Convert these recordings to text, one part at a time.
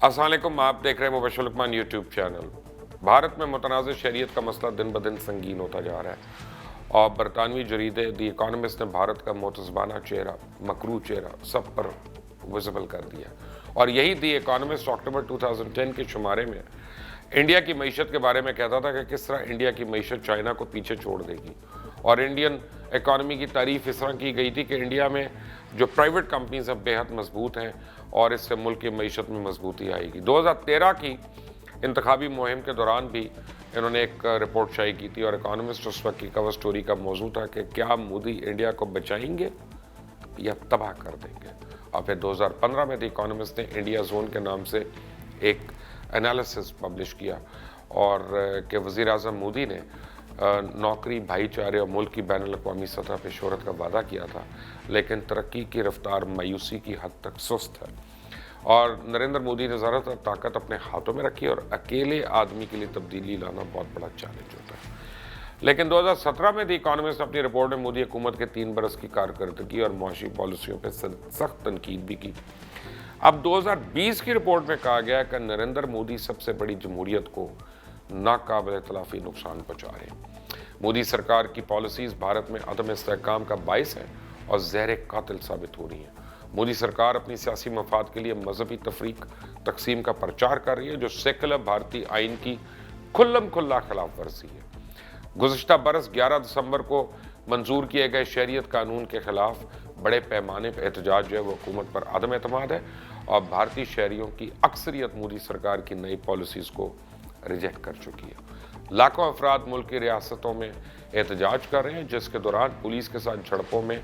अस्सलाम वालेकुम, आप देख रहे हैं मुबशर लुकमान यूट्यूब चैनल। भारत में मुतनाज़ शरीयत का मसला दिन ब दिन संगीन होता जा रहा है और बरतानवी जरीदे दी इकॉनमिस्ट ने भारत का मोतज़बाना चेहरा, मकरू चेहरा सब पर विजिबल कर दिया। और यही दी इकॉनमिस्ट अक्टूबर 2010 के शुमारे में इंडिया की मईशत के बारे में कहता था कि किस तरह इंडिया की मईशत चाइना को पीछे छोड़ देगी। और इंडियन इकॉनमी की तारीफ इस तरह की गई थी कि इंडिया में जो प्राइवेट कंपनीज अब बेहद मजबूत हैं और इससे मुल्क की मईशत में मजबूती आएगी। 2013 की इंतखाबी मुहिम के दौरान भी इन्होंने एक रिपोर्ट शाये की थी और इकॉनमिस्ट उस वक्त की कवर स्टोरी का मौजू था कि क्या मोदी इंडिया को बचाएंगे या तबाह कर देंगे। और फिर 2015 में द इकॉनमिस्ट ने इंडिया जोन के नाम से एक एनालिसिस पब्लिश किया और कि वज़ीर आज़म मोदी ने नौकरी, भाईचारे और मुल्क की बैन अल-अक़वामी सतह पर शोहरत का वादा किया था, लेकिन तरक्की की रफ्तार मायूसी की हद तक सुस्त है। और नरेंद्र मोदी ने ज़्यादातर ताकत अपने हाथों में रखी और अकेले आदमी के लिए तब्दीली लाना बहुत बड़ा चैलेंज होता है। लेकिन 2017 में द इकॉनमिस्ट ने अपनी रिपोर्ट में मोदी हुकूमत के 3 बरस की कारकर्दगी और मुआशी पॉलिसियों पर सख्त तनकीद भी की। अब 2020 की रिपोर्ट में कहा गया कि नरेंद्र मोदी सबसे बड़ी जमहूरियत को नाकाबिल तलाफी नुकसान पहुँचा रहे हैं। मोदी सरकार की पॉलिसीज़ भारत में अदम इस्तेहकाम का बाइस है और ज़हर कातिल साबित हो रही हैं। मोदी सरकार अपनी सियासी मफाद के लिए मजहबी तफरीक तकसीम का प्रचार कर रही है, जो सेकुलर भारतीय आइन की खुल्लम खुल्ला खिलाफ वर्जी है। गुज़िश्ता बरस 11 दिसंबर को मंजूर किए गए शहरियत कानून के खिलाफ बड़े पैमाने पर एहतजाज जो है वो हुकूमत पर अदम एतमाद है और भारतीय शहरियों की अक्सरियत मोदी सरकार की नई पॉलिसीज़ को रिजेक्ट कर चुकी है। लाखों अफराद मुल्क की रियासतों में एहतजाज कर रहे हैं, जिसके दौरान पुलिस के साथ झड़पों में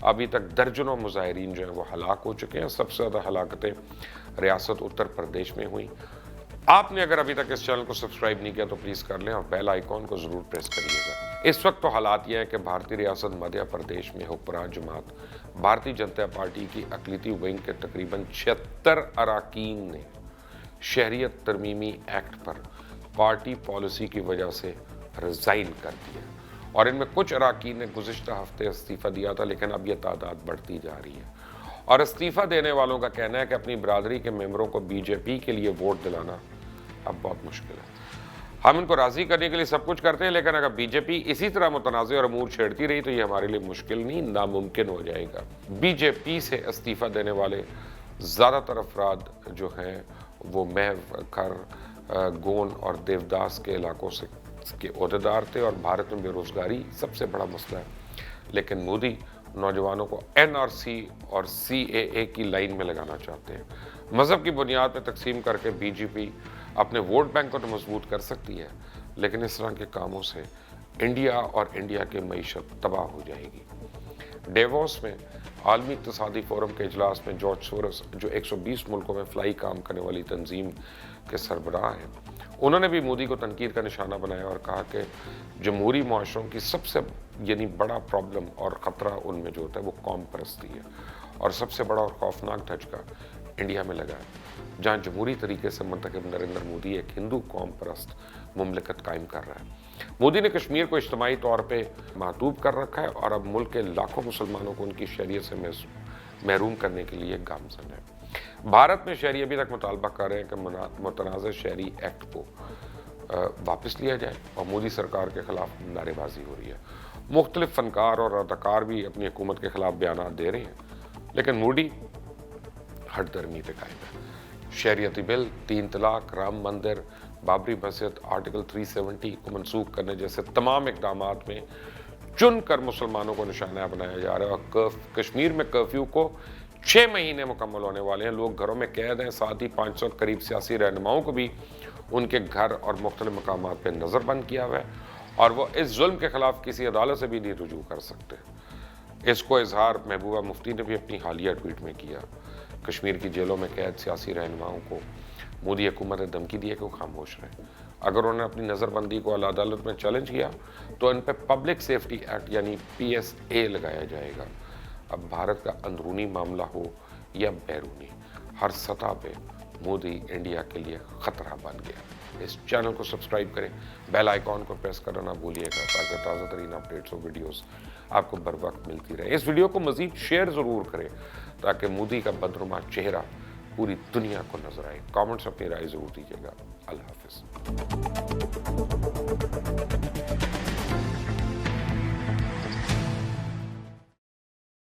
अभी तक दर्जनों मुजाहिरीन जो हैं वो हलाक हो चुके हैं। सबसे ज़्यादा हलाकतें रियासत उत्तर प्रदेश में हुई। आपने अगर अभी तक इस चैनल को सब्सक्राइब नहीं किया तो प्लीज़ कर लें और बेल आइकॉन को ज़रूर प्रेस करिएगा। इस वक्त तो हालात ये हैं कि भारतीय रियासत मध्य प्रदेश में हुक्मरान जमात भारतीय जनता पार्टी की अक़लियती विंग के तकरीबन 76 अरकान ने शहरियत तरमीमी एक्ट पर पार्टी पॉलिसी की वजह से रिज़ाइन कर दिया और इनमें कुछ अरकान ने गुज़िश्ता हफ्ते इस्तीफ़ा दिया था, लेकिन अब यह तादाद बढ़ती जा रही है। और इस्तीफ़ा देने वालों का कहना है कि अपनी बरादरी के मेंबरों को बीजेपी के लिए वोट दिलाना अब बहुत मुश्किल है। हम इनको राज़ी करने के लिए सब कुछ करते हैं, लेकिन अगर बीजेपी इसी तरह मुतनाज़ और अमूर छेड़ती रही तो ये हमारे लिए मुश्किल नहीं नामुमकिन हो जाएगा। बीजेपी से इस्तीफ़ा देने वाले ज़्यादातर अफराद जो हैं वो महव, खर, गोन और देवदास के इलाकों से के ओहदेदार थे और भारत में बेरोज़गारी सबसे बड़ा मसला है। लेकिन मोदी नौजवानों को एनआरसी और सीएए की लाइन में लगाना चाहते हैं। मज़हब की बुनियाद पर तकसीम करके बीजेपी अपने वोट बैंक को तो मजबूत कर सकती है, लेकिन इस तरह के कामों से इंडिया और इंडिया की मईशत तबाह हो जाएगी। डेवोस में आलमी इक़्तिसादी फोरम के इजलास में जॉर्ज सोरोस, जो 120 मुल्कों में फ़लाई काम करने वाली तंजीम के सरबराह हैं, उन्होंने भी मोदी को तनकीद का निशाना बनाया और कहा कि जमहूरी मुआशरों की सबसे बड़ा प्रॉब्लम और ख़तरा उनमें जो होता है वो कौम परस्ती है। और सबसे बड़ा और खौफनाक धचका इंडिया में लगा है, जहाँ जमहूरी तरीके से मुंतखब नरेंद्र मोदी एक हिंदू कौम परस्त मुमलिकत कायम कर रहा है। मोदी ने कश्मीर को इज्तिमाई तौर पर महदूद कर रखा है और अब मुल्क के लाखों मुसलमानों को उनकी शरीयत से महरूम करने के लिए गामजन है। भारत में शहरी अभी तक मुतालबा कर रहे हैं कि मुतनाज़ शहरी एक्ट को वापस लिया जाए और मोदी सरकार के खिलाफ नारेबाजी हो रही है। मुख्तलिफ फनकार और अदाकार भी अपनी हुकूमत के खिलाफ बयान दे रहे हैं, लेकिन मोदी हट दर्मी पे कायम है। शहरियती बिल, 3 तलाक, राम मंदिर, बाबरी मस्जिद, आर्टिकल 370 को मनसूख करने जैसे तमाम इकदाम में चुन कर मुसलमानों को निशाना बनाया जा रहा है। और कश्मीर में कर्फ्यू को 6 महीने मुकम्मल होने वाले हैं। लोग घरों में कैद हैं। साथ ही 500 करीब सियासी रहनुमाओं को भी उनके घर और मुख्तलिफ मकामात पर नज़रबंद किया हुआ है और वो इस जुल्म के खिलाफ किसी अदालत से भी नहीं रुजू कर सकते। इसको इजहार महबूबा मुफ्ती ने भी अपनी हालिया ट्वीट में किया। कश्मीर की जेलों में कैद सियासी रहनुमाओं को मोदी हुकूमत ने धमकी दी है कि वो खामोश रहें। अगर उन्होंने अपनी नज़रबंदी को अदालत में चैलेंज किया तो इन पर पब्लिक सेफ्टी एक्ट यानी PSA लगाया जाएगा। अब भारत का अंदरूनी मामला हो या बैरूनी, हर सतह पे मोदी इंडिया के लिए ख़तरा बन गया। इस चैनल को सब्सक्राइब करें, बेल आइकॉन को प्रेस करना ना भूलिएगा ताकि ताज़ा तरीन अपडेट्स और वीडियोस आपको बर वक्त मिलती रहे। इस वीडियो को मज़ीद शेयर ज़रूर करें ताकि मोदी का बदनुमा चेहरा पूरी दुनिया को नजर आए। कमेंट्स अपनी राय जरूर दीजिएगा। अल्लाह हाफिज।